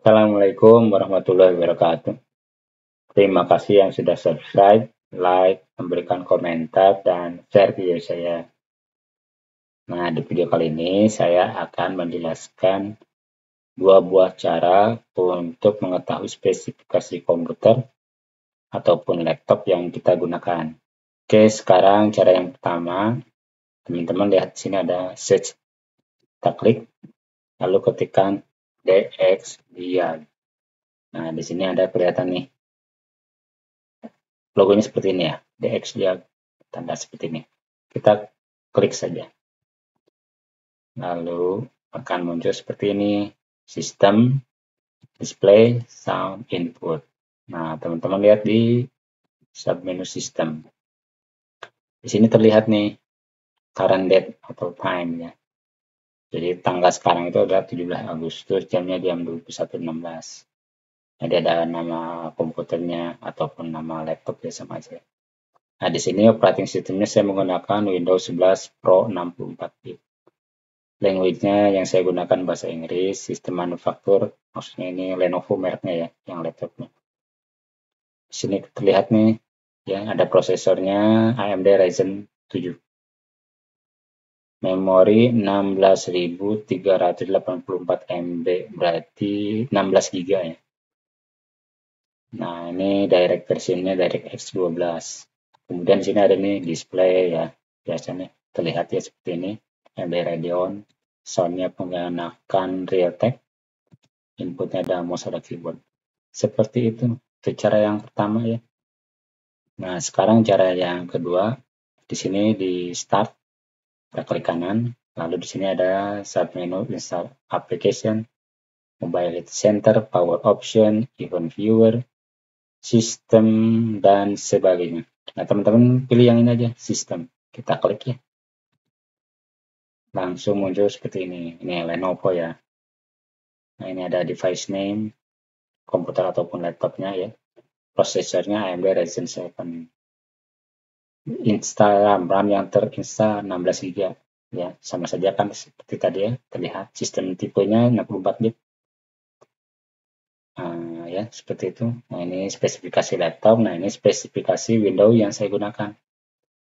Assalamualaikum warahmatullahi wabarakatuh. Terima kasih yang sudah subscribe, like, memberikan komentar, dan share video saya. Nah, di video kali ini saya akan menjelaskan dua buah cara untuk mengetahui spesifikasi komputer ataupun laptop yang kita gunakan. Oke, sekarang cara yang pertama, teman-teman lihat di sini ada search. Kita klik, lalu ketikkan DXDiag. Nah, di sini ada kelihatan nih. Logonya seperti ini ya, DXDiag, tanda seperti ini. Kita klik saja. Lalu akan muncul seperti ini, sistem, display, sound, input. Nah, teman-teman lihat di submenu sistem. Di sini terlihat nih, current date atau time ya. Jadi tanggal sekarang itu adalah 17 Agustus, jamnya jam 21.16. Jadi ada nama komputernya ataupun nama laptop ya sama aja. Nah, di sini operating systemnya saya menggunakan Windows 11 Pro 64 bit. Language-nya yang saya gunakan bahasa Inggris, sistem manufaktur, maksudnya ini Lenovo mereknya ya, yang laptopnya. Di sini terlihat nih, ya ada prosesornya AMD Ryzen 7. Memori 16.384 MB, berarti 16 GB ya. Nah, ini direct versionnya DirectX 12. Kemudian di sini ada nih display ya, biasanya terlihat ya seperti ini, AMD Radeon. Soundnya menggunakan Realtek, inputnya ada mouse, ada keyboard. Seperti itu cara yang pertama ya. Nah, sekarang cara yang kedua, di sini di start, kita klik kanan, lalu di sini ada submenu install application, mobile center, power option, event viewer, sistem, dan sebagainya. Nah, teman-teman pilih yang ini aja, sistem. Kita klik ya. Langsung muncul seperti ini. Ini Lenovo ya. Nah, ini ada device name, komputer ataupun laptopnya ya. Prosesornya AMD Ryzen 7. Install RAM yang terinstall 16 GB. Ya, sama saja kan seperti tadi ya. Terlihat sistem tipenya 64 bit. Ya, seperti itu. Nah, ini spesifikasi laptop. Nah, ini spesifikasi Windows yang saya gunakan.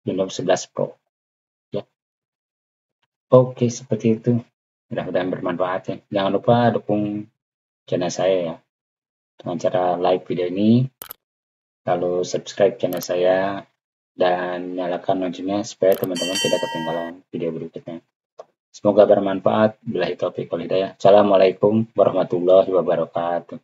Windows 11 Pro. Ya. Oke, seperti itu. Mudah-mudahan bermanfaat ya. Jangan lupa dukung channel saya ya. Dengan cara like video ini, lalu subscribe channel saya, dan nyalakan loncengnya supaya teman-teman tidak ketinggalan video berikutnya. Semoga bermanfaat. Billahi taufiq wal hidayah. Assalamualaikum warahmatullahi wabarakatuh.